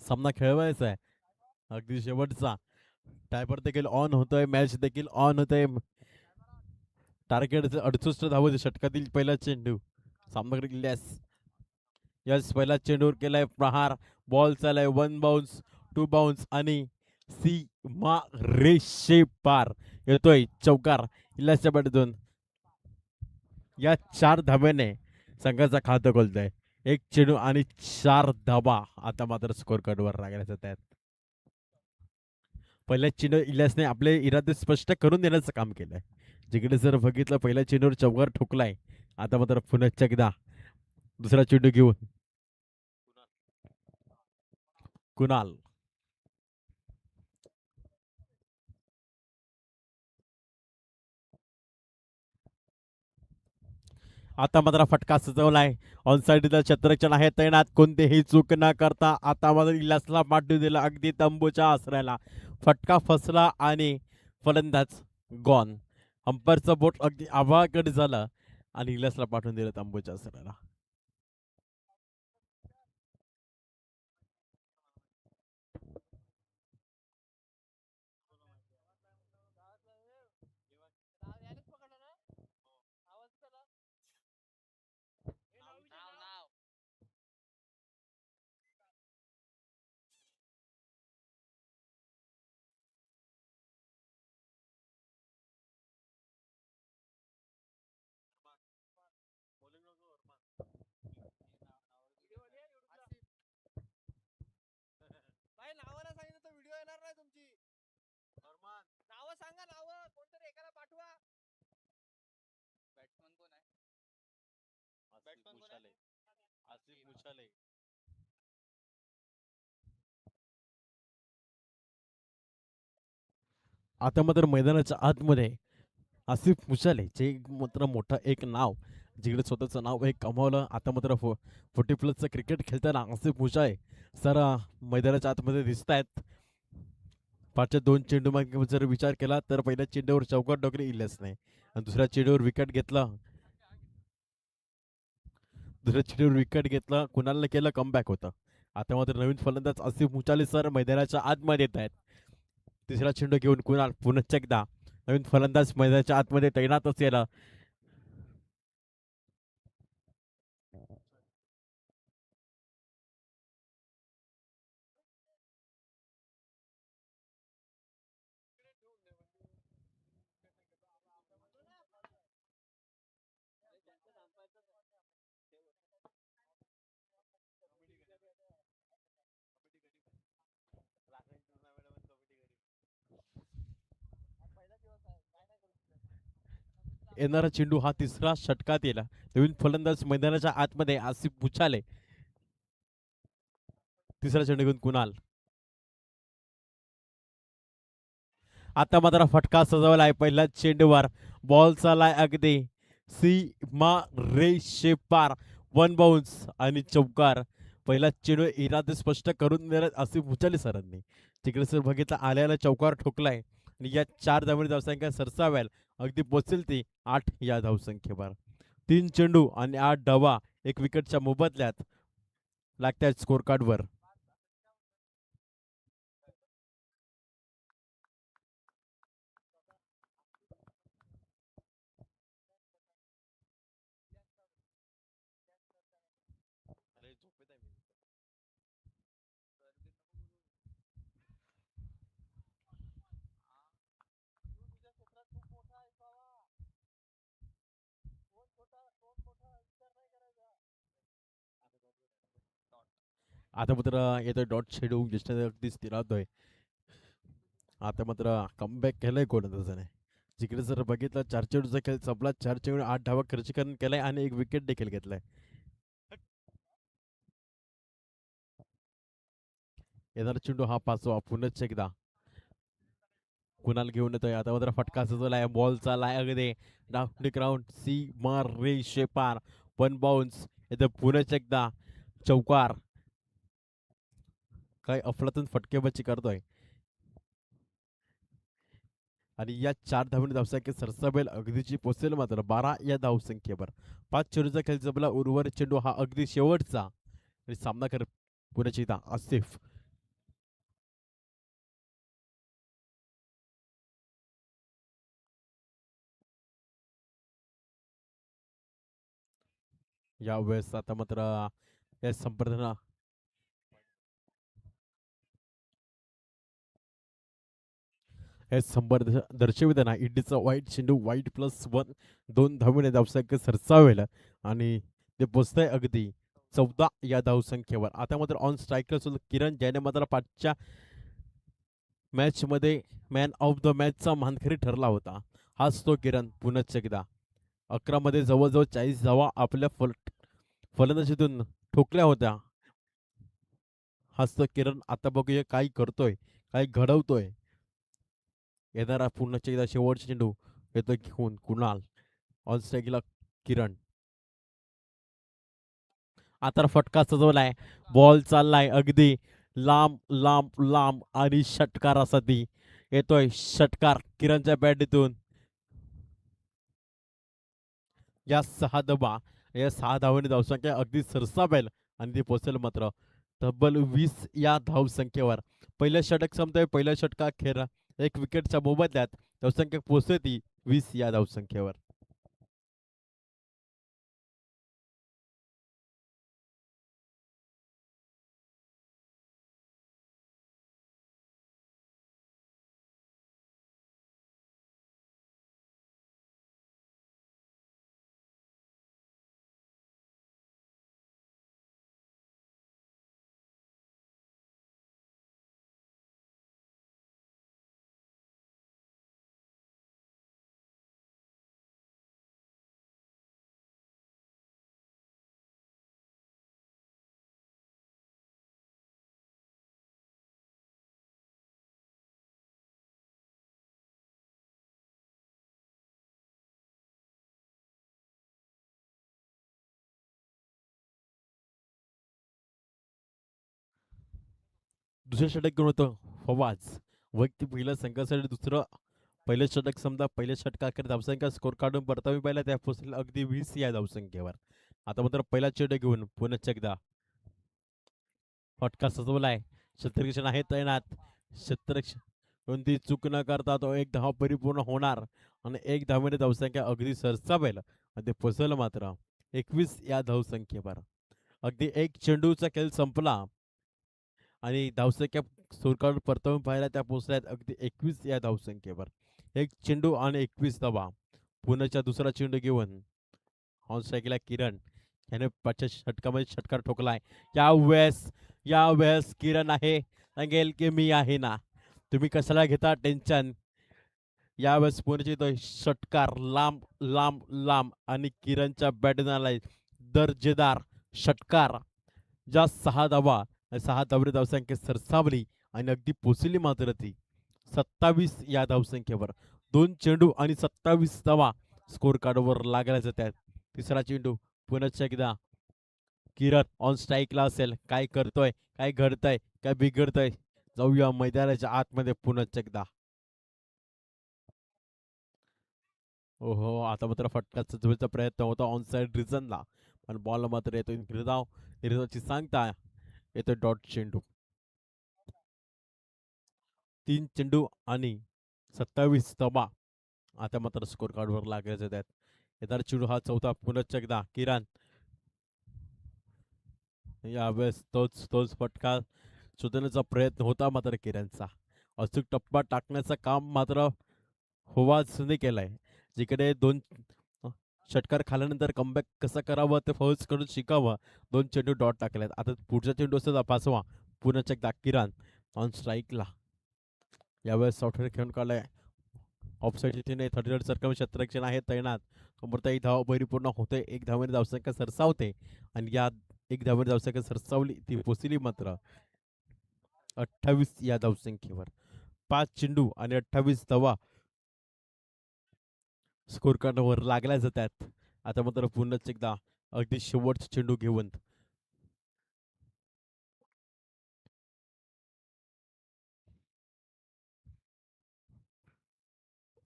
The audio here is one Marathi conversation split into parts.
सामना खेळवायचा आहे. अगदी शेवटचा टायपर देखील ऑन होतोय, मॅच देखील ऑन होतोय. टार्गेट 68 धावत षटकातील पहिला चेंडू सामनाकडे यस यस पहिला चेंडूवर केलाय प्रहार. बॉल चालाय 1 बाउन्स 2 बाउन्स आणि सीमा रेषे पार येतोय चौकार इल्यासच्या बॅटून. या 4 धाब्याने संघाचा खातं खोलतोय. एक चेंडू आणि 4 धाबा आता मात्र स्कोर कार्डवर लागण्याचं त्यात. पहिल्या चेंडू इलियासने आपले इरादे स्पष्ट करून देण्याचं काम केलंय. जिकडे जर बघितलं पहिल्या चेंडूवर चौकार ठोकलाय. आता मात्र पुन्हा एकदा दुसरा चेंडू घेऊन कुणाल. आता मात्र फटका सजवलाय. ऑनसाइडचा क्षेत्ररक्षण आहे तैनात. कोणतेही चूक न करता आता मात्र इलियासला पाठवू दिला अगदी तंबूच्या आसऱ्याला. फटका फसला आणि फलंदाज गॉन. अंपायरचं बोट अगदी आभाळाकडे झालं आणि इलियासला पाठवून दिलं तंबूच्या आसऱ्याला. आता मात्र मैदानाच्या आतमध्ये आसिफ मुशाले जे मात्र मोठं एक नाव जिकडे स्वतःचं नाव एक कमावलं. आता मात्र 40+ क्रिकेट खेळताना आसिफ मुशाले सर मैदानाच्या आतमध्ये दिसत आहेत. पाचच्या 2 चेंडू मागे जर विचार केला तर पहिल्या चेंडूवर चौकार डोकरी इल्यास नाही आणि दुसऱ्या चेंडूवर विकेट घेतला. कुणाला केलं कमबॅक होतं. आता मात्र नवीन फलंदाज आसिफ मुशाले सर मैदानाच्या आतमध्ये येत आहेत. तिसरा चेंडू घेऊन कुणाल पुन्हा एकदा नवीन फलंदाज मैदानाच्या आतमध्ये तैनात असेल. येणारा चेंडू हा तिसरा षटकात येला. नवीन फलंदाज मैदानाच्या आतमध्ये आसिफ मुछाले. तिसरा चेंडू घेऊन कुणाल. आता मात्र फटका सजवलाय पहिल्या चेंडूवर. बॉल चालाय अगदी सीमा रेषे पार. 1 बाउन्स आणि चौकार. पहिला चेंडू इरादे स्पष्ट करून देण्यात आसिफ मुछाले सरांनी तिकडे सर बघितलं आल्याला चौकार ठोकलाय आणि या 4 धावांनी धावसंख्या सरसावेल अगदी पोचेल ती 8 या धावसंख्येवर. 3 चेंडू आणि 8 धावा 1 विकेटच्या मोबदल्यात लागतात स्कोर कार्डवर. आता मात्र येतोय डॉट शेडू अगदी स्थिरावतोय. आता मात्र कमबॅक केलंय कोणताच जिकडे जर बघितलं 4 चेंडूचा खेळ संपला. 4 चेंडू 8 धावा खर्चीकरण केलाय आणि 1 विकेट देखील घेतलाय. येणारा चेंडू हा 5वा पुन्हा एकदा कुणाल घेऊन येतोय. आता मात्र फटका सजवलाय. बॉल चालाय अगदी डाउन ग्राउंड सी मार रेषे पार. 1 बाउन्स येतं पुन्हा एकदा चौकार. काय अफलातून फटकेबाजी करतोय आणि या 4 धावांनी धावसंख्या सरसावेल अगदीची पोचेल मात्र 12 या धावसंख्येवर. 5 चेंडूचा खेळ जमला. उर्वरित चेंडू हा अगदी शेवटचा आणि सामना कर पुण्याची आसिफ यावेळेस आता मात्र या संपर्कांना हे संपर्क दर्शविताना इंडीचा वाईट चेंडू वाईट +1 2 धावेने धावसंख्या सरसावेल आणि ते पोचतंय अगदी 14 या धावसंख्येवर. आता मात्र ऑन स्ट्राईकला सुद्धा किरण ज्याने मात्र पाचच्या मॅच मध्ये मॅन ऑफ द मॅचचा मानकरी ठरला होता. हाच तो किरण पुन्हा एकदा 11 मध्ये जवळजवळ 40 धावा आपल्या फलंदाजीतून ठोकल्या होत्या. हाच तो किरण आता बघूया काय करतोय, काय घडवतोय. येणारा पुन्हा एकदा शेवटचा चेंडू येतोय घेऊन कुणाल. ऑन स्ट्राईकला किरण. आता फटका सजवलाय. बॉल चाललाय अगदी लांब लांब लांब आणि षटकारासाठी येतोय षटकार किरणच्या बॅटीतून. या 6 धावांनी धावसंख्या अगदी सरसावेल आणि ती पोहोचेल मात्र तब्बल 20 या धावसंख्येवर. पहिलं षटक संपतंय. पहिल्या षटकाखेर एक विकेटच्या मोबदल्यात धावसंख्या पोहोचते ती 20 या धावसंख्येवर. दुसरं षटक घेऊन होतं फवाज. वैयक्तिक पहिल्या संघासाठी दुसरं पहिलं षटक समजा पहिल्या षटकाखेर धावसंख्या स्कोर काढून परतावी पाहिला त्या पोहोचलेला अगदी 20 या धावसंख्येवर. आता मात्र पहिला चेंडू घेऊन पुन्हा एकदा फटका सजवलाय. क्षेत्ररक्षण आहे तैनात. क्षेत्ररक्षण कोणती चूक न करता तो एक धाव परिपूर्ण होणार आणि एक धावेने धावसंख्या अगदी सरसावेल आणि ते पोचल मात्र 21 या धावसंख्येवर. अगदी एक चेंडूचा खेळ संपला आणि धावसंख्या स्कोरकार्ड परतवून पाहायला त्या पोहोचल्यात अगदी 21 या धावसंख्येवर. एक चेंडू आणि 21 धावा. पुण्याच्या दुसरा चेंडू घेऊन ऑन स्ट्राईकला किरण याने पाचच्या षटकामध्ये षटकार ठोकलाय. यावेळेस किरण आहे सांगेल की मी आहे ना, तुम्ही कशाला घेता टेन्शन. यावेळेस पुण्याची तो षटकार लांब लांब लांब आणि किरणच्या बॅटन आलाय दर्जेदार षटकार. ज्या 6 धावा 6 धावरी धावसंख्या सरसावली आणि अगदी पोचली मात्र ती 27 या धावसंख्येवर. 2 चेंडू आणि 27 धावा स्कोर कार्डवर लागायला त्यात. तिसरा चेंडू पुन्हा एकदा किरण ऑन स्ट्राईकला असेल. काय करतोय, काय घडतंय, काय बिघडतंय, जाऊया मैदानाच्या आतमध्ये पुन्हा एकदा. ओहो, आता मात्र फटका चढवायचा प्रयत्न होता ऑन साइड रिझनला पण बॉल मात्र येतो निर्धावची सांगता येतो डॉट चेंडू. 3 चेंडू आणि 27 धावा आता मात्र स्कोर कार्डवर लागायचे त्यात. येणार चेंडू हा चौथा पुन्हा एकदा किरण. यावेळेस तोच फटका शोधण्याचा प्रयत्न होता मात्र किरणचा. अचूक टप्पा टाकण्याचं काम मात्र फवाजने केलाय. जिकडे 2 षटकार खाल्यानंतर कमबॅक कसं करावं ते फौज कडून शिकावं. 2 चेंडू डॉट टाकलेत. आता पुढचा चेंडू असतो 5वा पुन्हा एकदा किरण ऑन स्ट्राईकला. यावेळेस सॉफ्टवेअर खेळून काढलाय. ऑफसाईड तिथे 33 सर्कल क्षेत्ररक्षण आहे तैनात. समोरताही धाव परिपूर्ण होते. एक धावेने धावसंख्या सरसावते आणि या एक धावेने धावसंख्या सरसावली ती पोचली मात्र 28 या धावसंख्येवर. 5 चेंडू आणि 28 धावा स्कोर कार्डवर लागल्या जातात. आता मात्र पुन्हा एकदा अगदी शेवटचा चेंडू घेऊन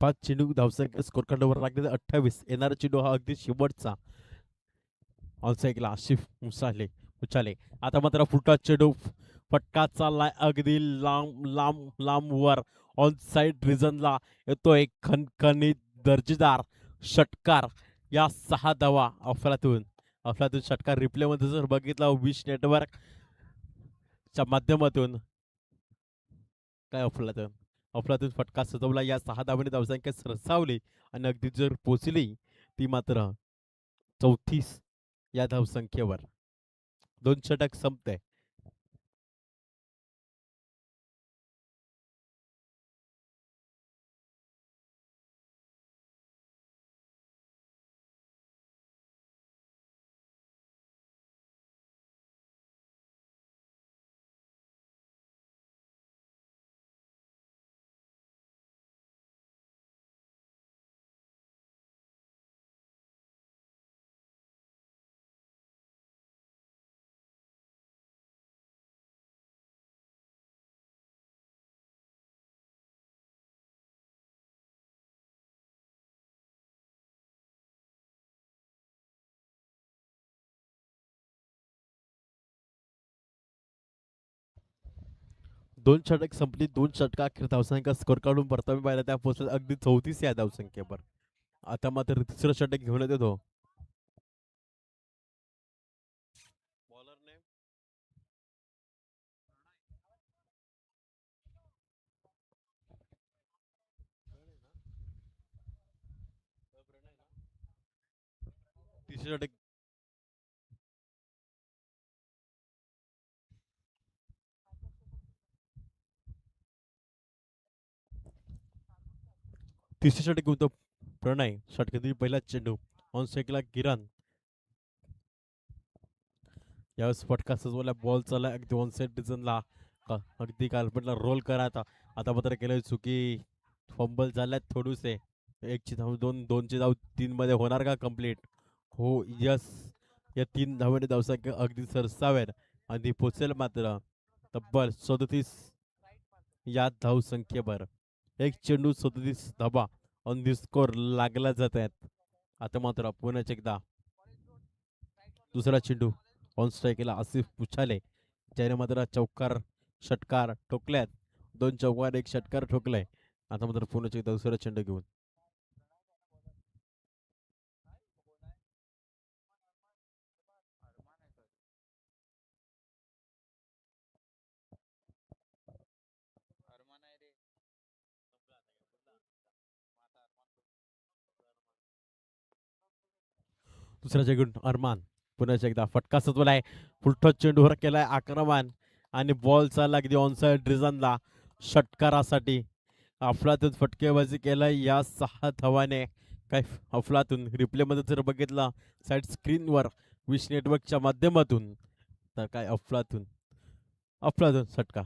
5 चेंडू धावसंख्या स्कोर कार्डवर लागले 28. येणारा चेंडू हा अगदी शेवटचा ऑलसाईकला आशिफ उचाले. आता मात्र फुटा चेंडू फटका चाललाय अगदी लांब लांब लांब वर ऑन साइड रिजनला येतो एक खणखणीत दर्जेदार षटकार. या 6 धावा अफरातून अफलातून षटकार रिप्लेमध्ये जर बघितला विश नेटवर्कच्या माध्यमातून काय अफलातून अफलातून फटका सजवला. या 6 धावांनी धावसंख्या सरसावली आणि अगदी जर पोचली ती मात्र 34 या धावसंख्येवर. 2 षटक संपते. दोन षटक संपली. 2 षटका अखेर धावसंख्या स्कोर काढून परतावी पाहिला त्या पोहोचला अगदी 34 या धावसंख्येवर. आता मात्र तिसरं षटक घेऊन येतो. बॉलरने तिसरं षटक तिसरे षटक घेऊन तो प्रणय. षटकातील पहिला चेंडू ऑन स्ट्राईकला किरण. यावेळेस फटका सजवला. बॉल चालला अगदी ऑन साईड डिझनला. अगदी कालपटला रोल करायचा. आता मात्र केलं चुकी. फंबल झाल्यात थोडूसे. एकची धाव दोन, दोनची धाव तीन मध्ये होणार का कम्प्लीट? हो यस. या 3 धावांनी धावसंख्या अगदी सरसावेल आणि पोचेल मात्र तब्बल 37 या धावसंख्येवर. एक चेंडू 37 धाबा ऑन दी स्कोर लागला जात आहेत. आता मात्र पुन्हा एकदा दुसरा चेंडू ऑन स्ट्राईकला आसिफ पुछाले. ज्याने मात्र चौकार षटकार ठोकल्यात. 2 चौकार 1 षटकार ठोकलाय. आता मात्र पुन्हा एकदा दुसरा चेंडू घेऊन दुसरा चेंडू अरमान. पुन्हा एकदा फटका सजवलाय. फुलटॉस चेंडूवर केलाय आक्रमण आणि बॉल चालला अगदी ऑनसाइड रिझनला षटकारासाठी. अफलातून फटकेबाजी केलाय या 6 धावाने. काय अफलातून रिप्लेमध्ये जर बघितलं साईड स्क्रीनवर विश नेटवर्कच्या माध्यमातून तर काय अफलातून अफलातून षटका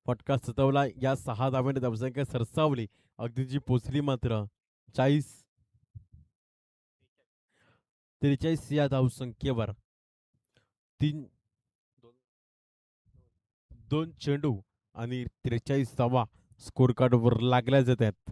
फटका सजवला. या 6 धावांनी धावसंख्या सरसावली. अगदी जी पोचली मात्र 43 या धावसंख्येवर. तीन दोन चेंडू आणि 43 धावा स्कोर कार्डवर लागल्या जात आहेत.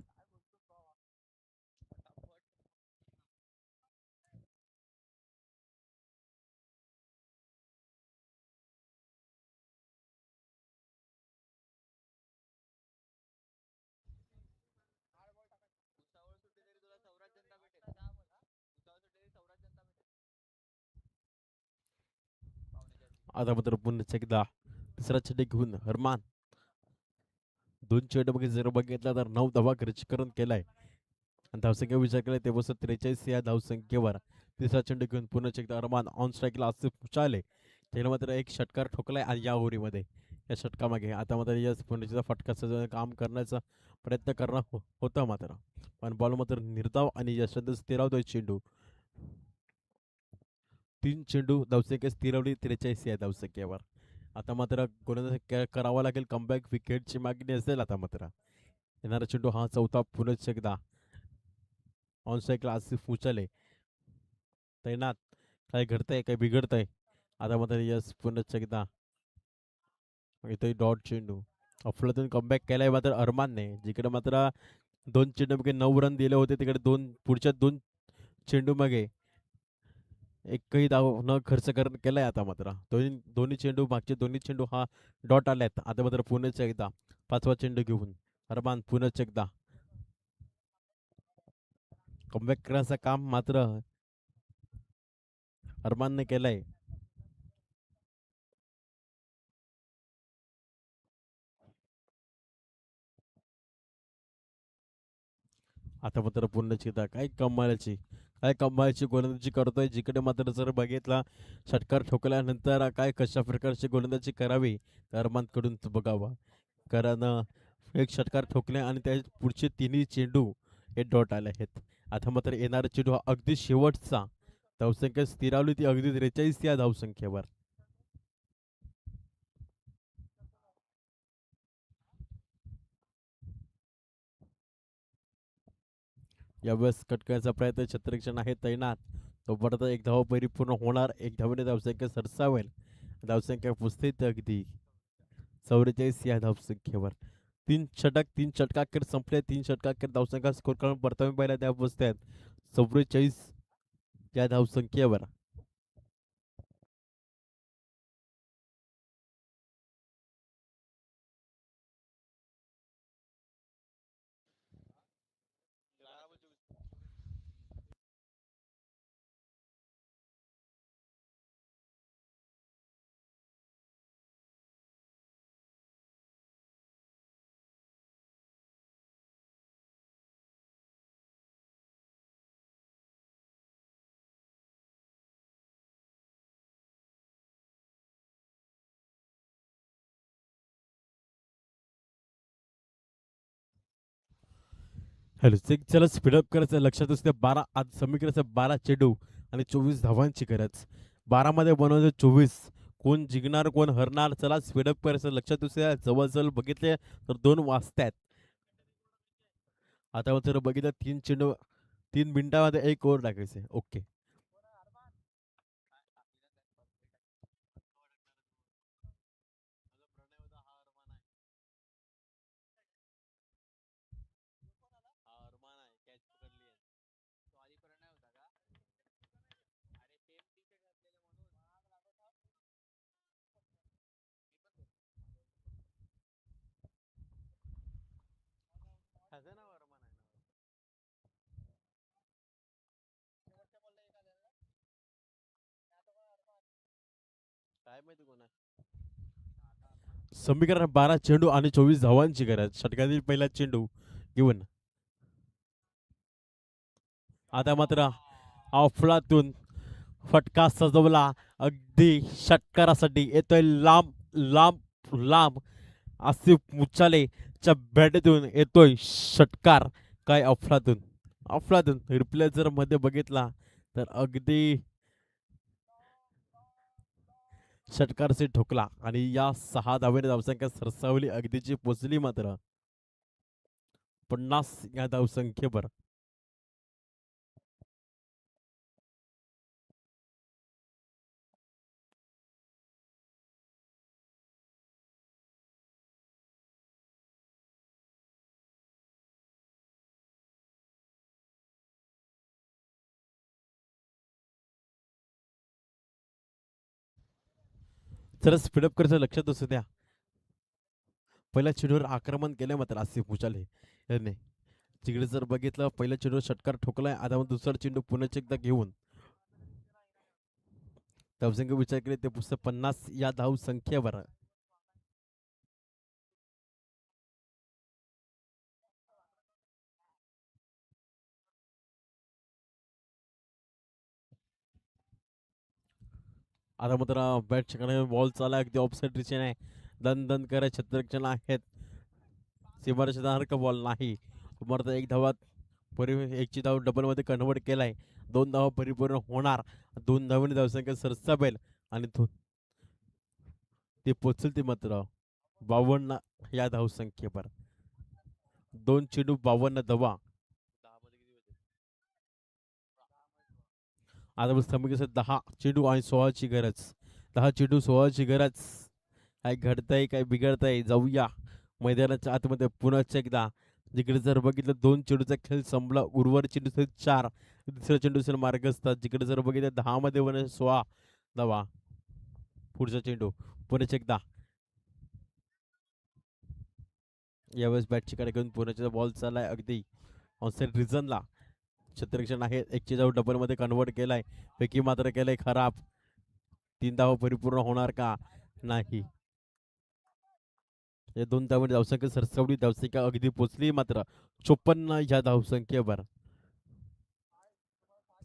आता मात्र पुन्हा एकदा तिसरा चेंडू घेऊन हरमान. 2 चेंडू जर बघितला तर 9 धावा खर्चीकरण केलाय आणि धावसंख्या विचार केला ते बसत 43 या धावसंख्येवर. तिसरा चेंडू घेऊन पुन्हा एकदा अरमान ऑन स्ट्राईकला आसिफ पुचाले. त्याने मात्र 1 षटकार ठोकलाय आणि या ओव्हरीमध्ये या षटकामागे आता मात्र या पुन्हा फटका सजवण्याचं काम करण्याचा प्रयत्न करणं होता मात्र पण बॉल मात्र निर्धाव आणि यशवंत स्थिरावतोय चेंडू. 3 चेंडू धावसंख्या स्थिरवली 43 या धावसंख्येवर. आता मात्र कोणाला करावा लागेल कमबॅक. विकेटची मागणी असेल आता मात्र. येणारा चेंडू हा चौथा पुन्हा एकदा ऑन साईकला आसिफ उचले. तैनात. काय घडतंय काय बिघडतंय. आता मात्र यस पुन्हा एकदा इथे डॉट चेंडू. अफलातून कमबॅक केलाय मात्र अरमानने. जिकडे मात्र 2 चेंडू मागे 9 रन दिले होते तिकडे पुढच्या 2 चेंडू मागे एकही धाव न खर्च केलाय. आता मात्र दोन्ही चेंडू मागचे दोन्ही चेंडू हा डॉट आल्यात. आता मात्र पुन्हा एकदा 5वा चेंडू घेऊन अरमान पुन्हा एकदा कमबॅक करण्याचं काम मात्र अरमानने केलंय. आता मात्र पुन्हा चिता काय कमालाची गोलंदाजी करतोय. जिकडे मात्र जर बघितला षटकार ठोकल्यानंतर काय कशा प्रकारची गोलंदाजी करावी अरमानकडून बघावा. कारण एक षटकार ठोकले आणि त्या पुढचे तिन्ही चेंडू हे डॉट आले आहेत. आता मात्र येणारा चेंडू हा अगदी शेवटचा. धावसंख्या स्थिरावली ती अगदी 43 या धावसंख्येवर. यावेळेस कटकण्याचा प्रयत्न क्षेत्ररक्षण आहे तैनात. तोपर्यंत एक धाव परिपूर्ण होणार. एक धावेने धावसंख्या सरसावेल. धावसंख्या पुसते अगदी 44 या धावसंख्येवर. तीन षटकाखेर संपले. तीन षटकाखेर धावसंख्या स्कोर करून परतावे पाहिला त्या पुसतात 44 या धावसंख्येवर. हॅलो चला स्पीडअप करायचं लक्षात असते. आज समीकरणाचं 12 चेंडू आणि 24 धावांची गरज. 12 मध्ये बनवलं 24. कोण जिंकणार कोण हरणार चला स्पीडअप करायचं लक्षात असते. जवळजवळ बघितले तर 2 वाजतायत. आता जर बघितलं 3 चेंडू 3 मिनिटामध्ये 1 ओव्हर टाकायचे. ओके. समीकरण 12 चेंडू आणि 24 धावांची गरज. षटकातील पहिला चेंडू घेऊन आता मात्र अफलातून फटका सजवला. अगदी षटकारासाठी येतोय लांब लांब लांब. आसिफ मुचालेच्या बॅटतून येतोय षटकार. काय अफलातून अफलातून रिप्ले जर मध्ये बघितला तर अगदी षटकारचे ठोकला आणि या 6 धावेने धावसंख्या सरसावली अगदीची पोचली मात्र 50 या धावसंख्येवर. जरा स्पीडअप करायचं लक्षात असू द्या. पहिल्या चेंडूवर आक्रमण केलं मात्र आसिफ मुचाले यांनी. तिकडे जर बघितलं पहिल्या चेंडूवर षटकार ठोकलाय. आता मग दुसरा चेंडू पुन्हा एकदा घेऊन धावसंख्या विचार केले ते पुस्तक 50 या धावसंख्येवर. आता मात्र बॅट बॉल चालला अगदी ऑफसाईड दिशेने आहे. दन दन करत क्षेत्ररक्षण आहेत. सीमारक्षणासारखा बॉल नाही. तुम्हाला एक धावात एकची धाव डबल मध्ये कन्व्हर्ट केलाय. 2 धावा परिपूर्ण होणार. 2 धावांनी धावसंख्या सरसावेल आणि ते पोचल ते मात्र 52 या धावसंख्येवर. 2 चेंडू 52 धावा. आता समीकरण 10 चेंडू आणि 16ची गरज. 10 चेंडू 16ची गरज. काय घडतंय काय बिघडतंय जाऊया मैदानाच्या आतमध्ये पुन्हा एकदा. जिकडे जर बघितलं 2 चेंडूचा खेळ संपला. उर्वरित चेंडू 4. दुसऱ्या चेंडू मार्ग असतात. जिकडे जर बघितलं 10 मध्ये 16 धावा. पुढचा चेंडू पुन्हा एकदा. यावेळेस बॅटची कडे घेऊन पुण्याचा बॉल चाललाय अगदी ऑनसाइड रिझनला. क्षेत्ररक्षण आहे. 1 डबल मध्ये कन्वर्ट केलाय. पैकी मात्र केलंय खराब. 3 धावा परिपूर्ण होणार का? नाही. या 2 धावांनी धावसंख्या सरसवडी. धावसंख्या अगदी पोचली मात्र 54 ह्या धावसंख्येवर.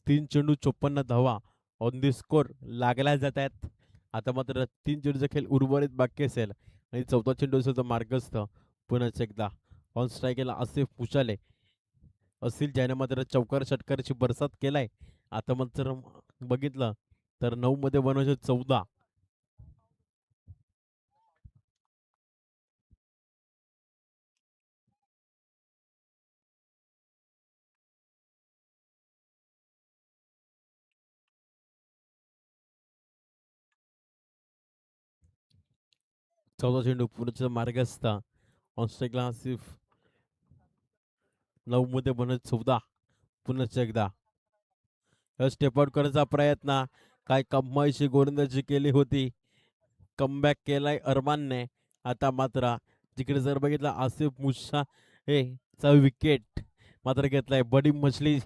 3 चेंडू 54 धावा ऑन दी स्कोर लागल्या जात आहेत. आता मात्र 3 चेंडूचा खेळ उर्वरित बाकी असेल आणि 4था चेंडू असेल तर मार्गस्थ. पुन्हा एकदा ऑन स्ट्राईकला आसिफ मुशाले असतील ज्याने मात्र चौकार षटकाराची बरसात केलाय. आता मात्र बघितलं तर 9 मध्ये बनवायचे 14. 14 चेंडू पुढच्या मार्गस्थ. ऑन स्ट्राईकला आसिफ. 9 मध्ये बनत 14. पुन्हा एकदा स्टेप आउट करण्याचा प्रयत्न. काय कमाईची गोलंदाजी केली होती. कमबॅक केलाय अरमानने. आता मात्र जिकडे जर बघितलं आसिफ मुसा हे चा विकेट मात्र घेतलाय. बडी मछली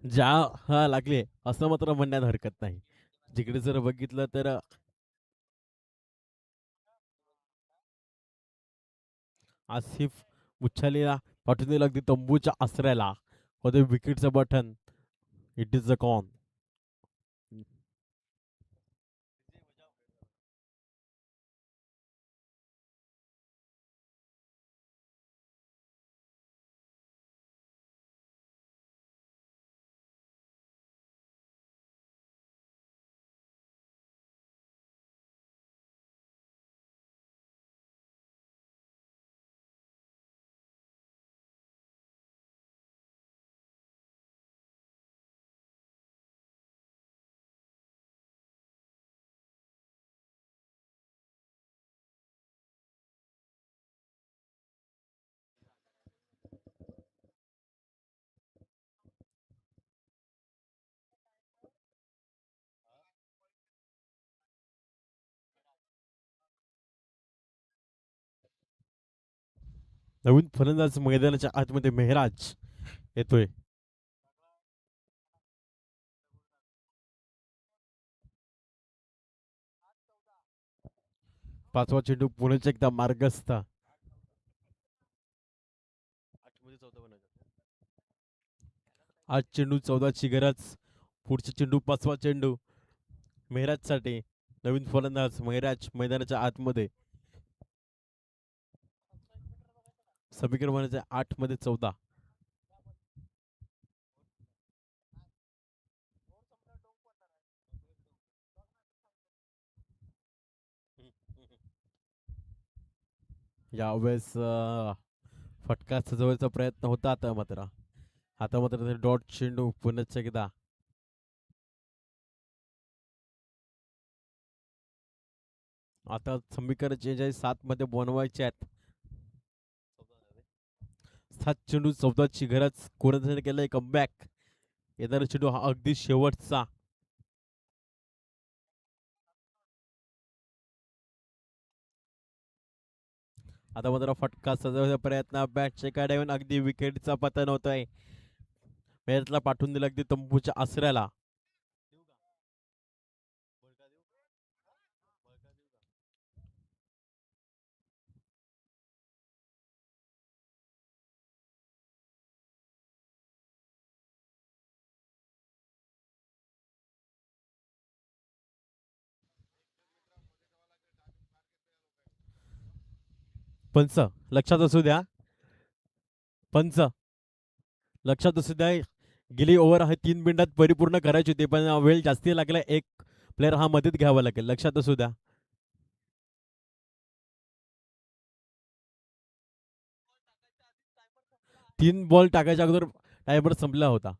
ज्या हा लागले असं मात्र म्हणण्यात हरकत नाही. जिकडे जर बघितलं तर आसिफ मुच्छालीला पाठवून दिलं अगदी तंबूच्या आसऱ्याला. होते विकेटचं button. It is a con. नवीन फलंदाज मैदानाच्या आतमध्ये मेहराज येतोय. 5वा चेंडू पुण्याच्या एकदा मार्गस्थ. 8 चेंडू 14ची गरज. पुढचा चेंडू 5वा चेंडू मेहराजसाठी. नवीन फलंदाज मेहराज मैदानाच्या आतमध्ये. समीकरण म्हणायचे 8 मध्ये 14. यावेळेस फटका सजवायचा प्रयत्न होता. आता मात्र डॉट चेंडू पुन्हा एकदा. आता समीकरण चेंज आहे. 7 मध्ये बनवायचे आहेत. 7 चेंडू 14ची गरज. कोणासाठी केलंय कमबॅक. येणारा चेंडू हा अगदी शेवटचा. आता मात्र फटका सजवण्याचा प्रयत्न. बॅटचे कडे येऊन अगदी विकेटचा पतन होतोय. मेहरला पाठवून दिलं अगदी तंबूच्या आसऱ्याला. पंच लक्षात असू द्या. पंच लक्षात असू द्या. गेली ओव्हर आहे 3 मिनिटात परिपूर्ण करायची होती पण वेळ जास्ती लागला. एक प्लेअर हा मदत घ्यावा लागेल. लक्षात असू द्या. 3 बॉल टाकायच्या अगोदर टायमर संपला होता.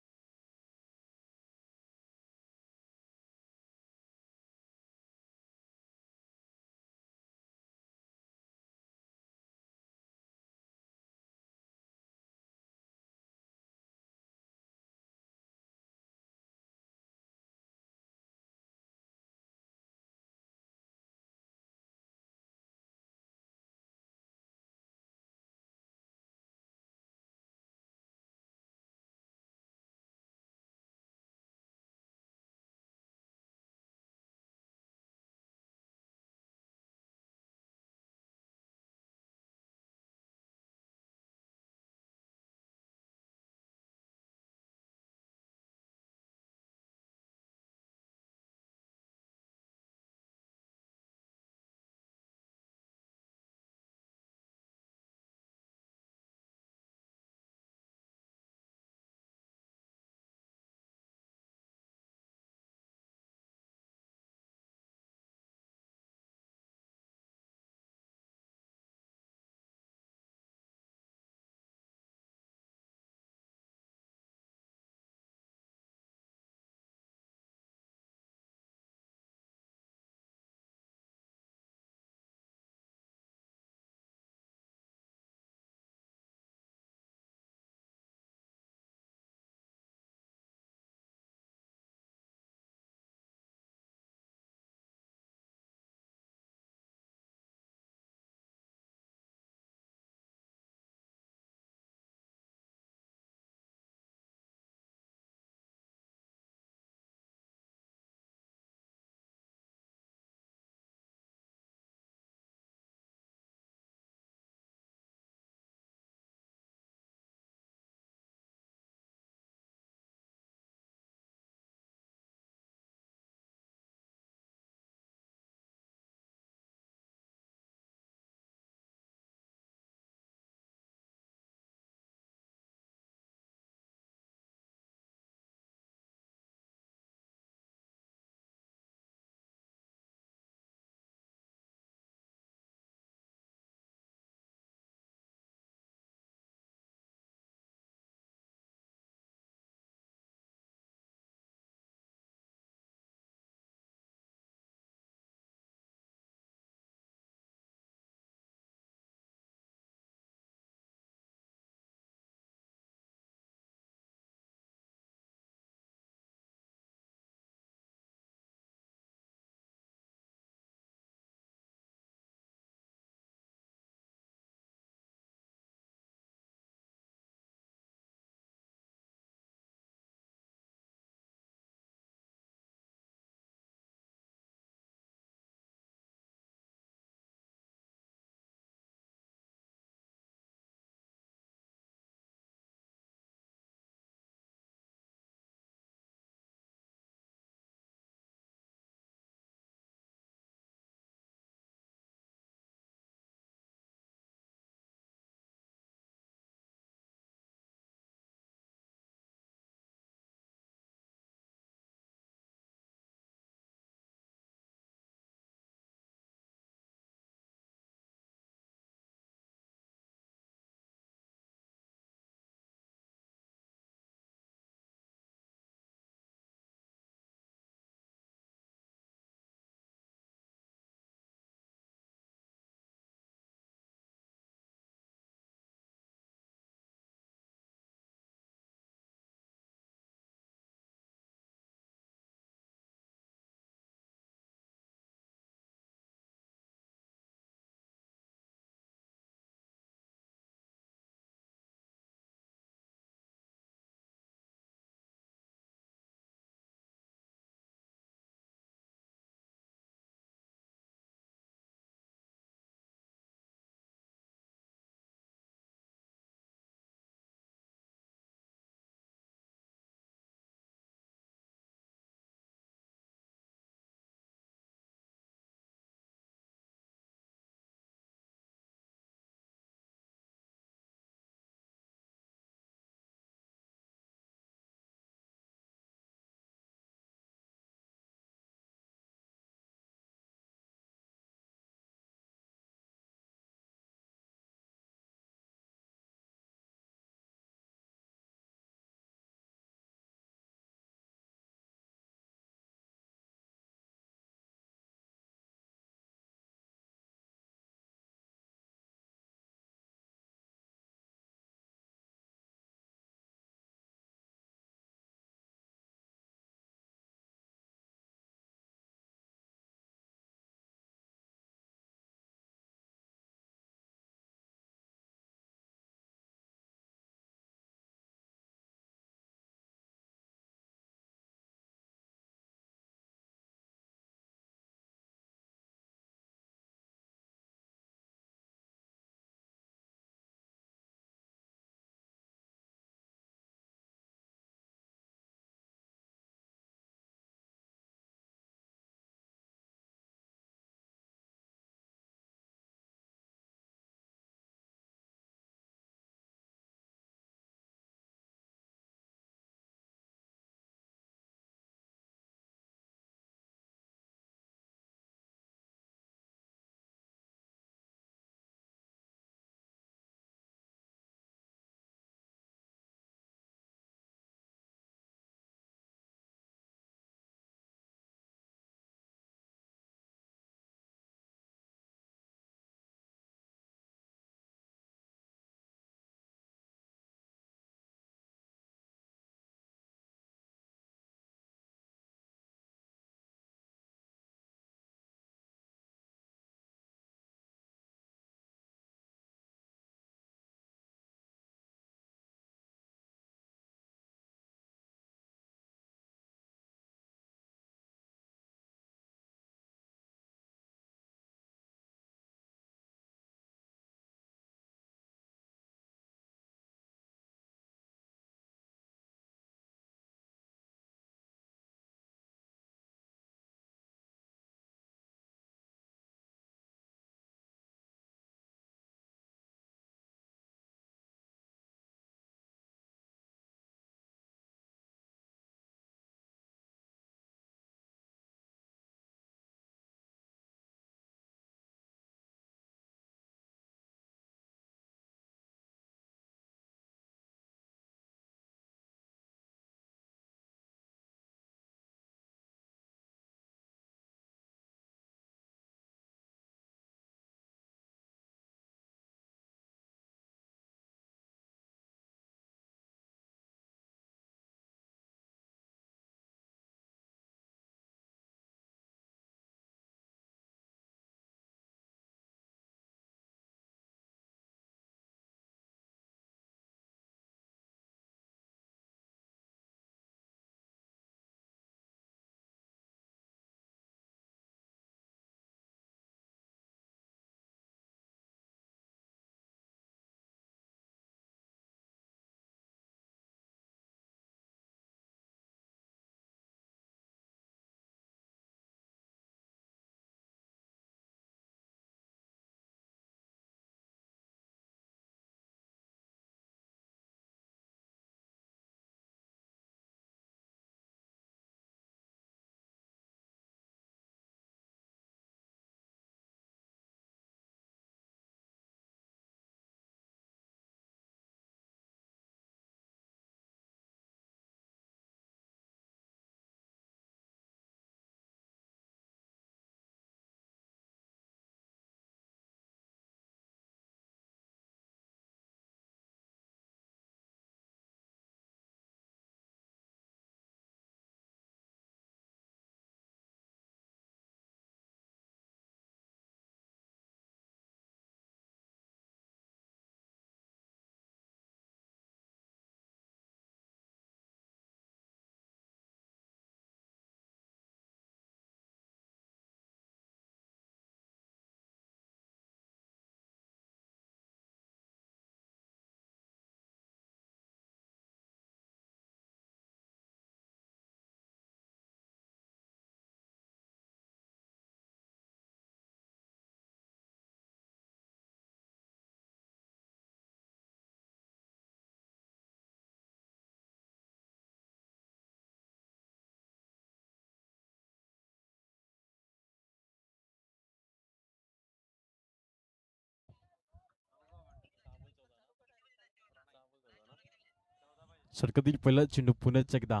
षटकातील पहिला चेंडू पुन्हा एकदा.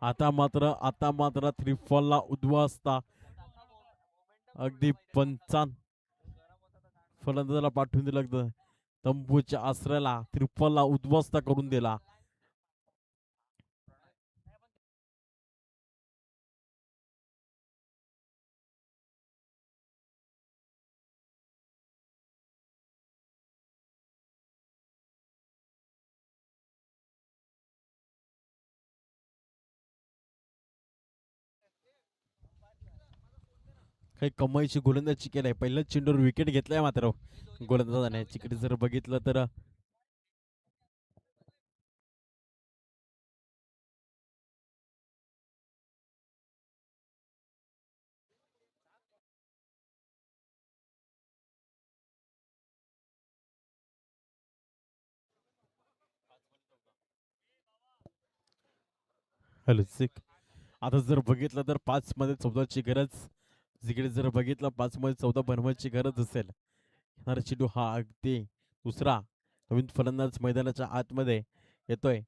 आता मात्र त्रिफॉलला उद्ध्वस्त अगदी फलंदाजाला पाठवून दिलं. तंबूच्या आसऱ्याला त्रिफॉलला उद्ध्वस्त करून दिला. काही कमाईची गोलंदाजी केलाय. पहिल्याच चेंडूवर विकेट घेतलाय मात्र गोलंदाजाने. तिकडे जर बघितलं तर हॅलो सिक. आता जर बघितलं तर 5 मध्ये 14ची गरज. जिकडे जर बघितलं 5 मध्ये 14 बनवायची गरज असेल. चेंडू हा अगदी दुसरा नवीन फलंदाज मैदानाच्या आतमध्ये येतोय.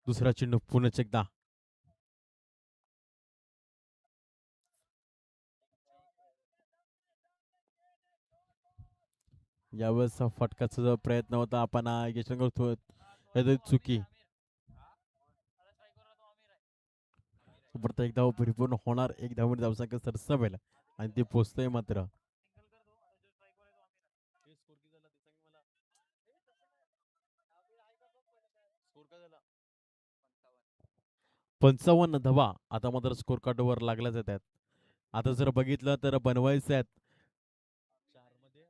दुसरा चेंडू पुन्हा एकदा. यावेळेस फटकाचा जो प्रयत्न होता आपण चुकी. परत एक धाव परिपूर्ण होणार. एक धावून धावसंख्या सरसावेल आणि ते पोचतंय मात्र. 55 धावा आता मात्र स्कोर कार्डवर लागल्या जात आहेत. आता जर बघितलं तर बनवायचे आहेत 4 मध्ये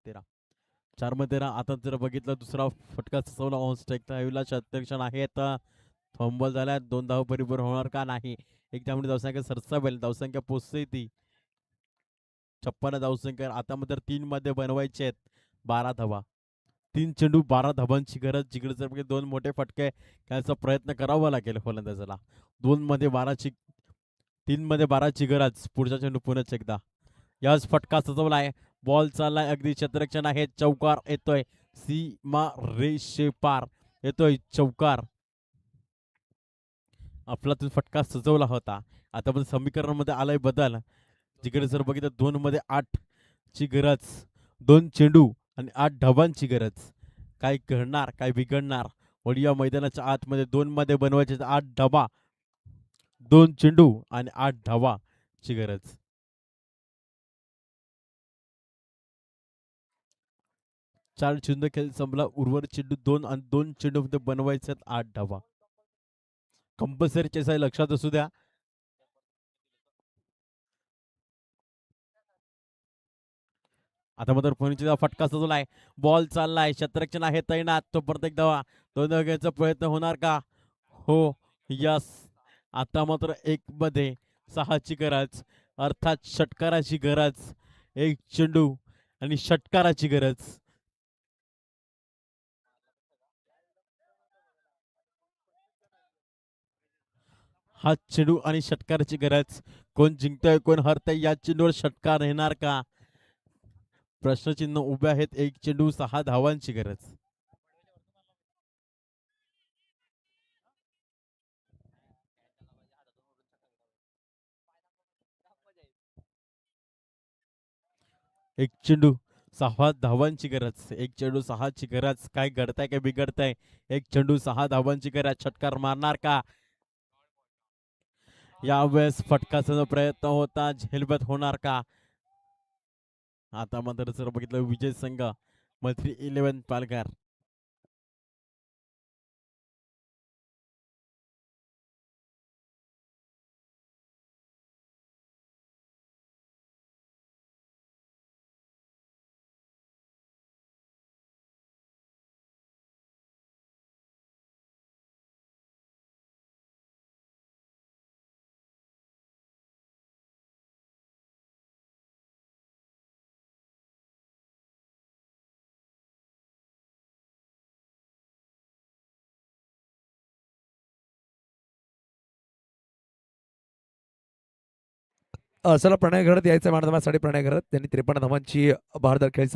13. 4 मध्ये 13. आता जर बघितलं दुसरा फटका सचवला ऑन स्ट्राईकचा अविलाश अध्यक्षण आहेत. फंबल झाल्या. 2 धाव परिपूर्ण होणार का नाही. एक धावणी धावसंख्या सरसावेल. धावसंख्या पोचते ती 56 धावसंख्या. आता मात्र 3 मध्ये बनवायचे आहेत 12 धावा. 3 चेंडू 12 धावांची गरज. जिकडे जर 2 मोठे फटके खेळायचा प्रयत्न करावा लागेल फलंदाजाला. 3 मध्ये 12ची गरज. पुढचा चेंडू पुन्हा एकदा. याच फटका सजवलाय. बॉल चाललाय अगदी क्षेत्ररक्षण आहे. चौकार येतोय. सीमा रेषे पार येतोय चौकार. आपला तो फटका सजवला होता. आता पण समीकरणामध्ये आलाय बदल. जिकडे जर बघितलं 2 मध्ये 8ची गरज. 2 चेंडू आणि 8 धावांची गरज. काय घडणार काय बिघडणार. ओडिया मैदानाच्या आतमध्ये 2 मध्ये बनवायचे 8 धावा. 2 चेंडू आणि 8 धावाची गरज. 4 चेंडू खेळ संपला. उर्वरित चेंडू 2 चेंडू मध्ये बनवायचे 8 धावा. कंपल्सरी चेस आहे लक्षात असू द्या. आता मात्र फणीचा फटका सजवलाय. बॉल चाललाय. क्षेत्ररक्षण आहे तैनात. तो परत एक धावा. 2 धावा प्रयत्न होणार का. हो यस. आता मात्र 1 मध्ये 6ची गरज. अर्थात षटकाराची गरज. 1 चेंडू आणि षटकाराची गरज. हा चेंडू आणि षटकाराची गरज. कोण जिंकतोय कोण हरतय. या चेंडूवर षटकार येणार का. प्रश्नचिन्ह उभे आहेत. 1 चेंडू 6 धावांची गरज. एक चेंडू 6 धावांची गरज. 1 चेंडू 6ची गरज. काय घडताय काय बिघडताय. 1 चेंडू 6 धावांची गरज. षटकार मारणार का. यावेळेस फटकाचा प्रयत्न होता. झेलबत होणार का. आता मात्र जर बघितलं विजय संघ मैत्री 11 पालघर चला प्रणय घरत यायचं मॅन ऑफ द मॅचसाठी प्रणय घरत त्यांनी 53 धावांची बहारदार खेळी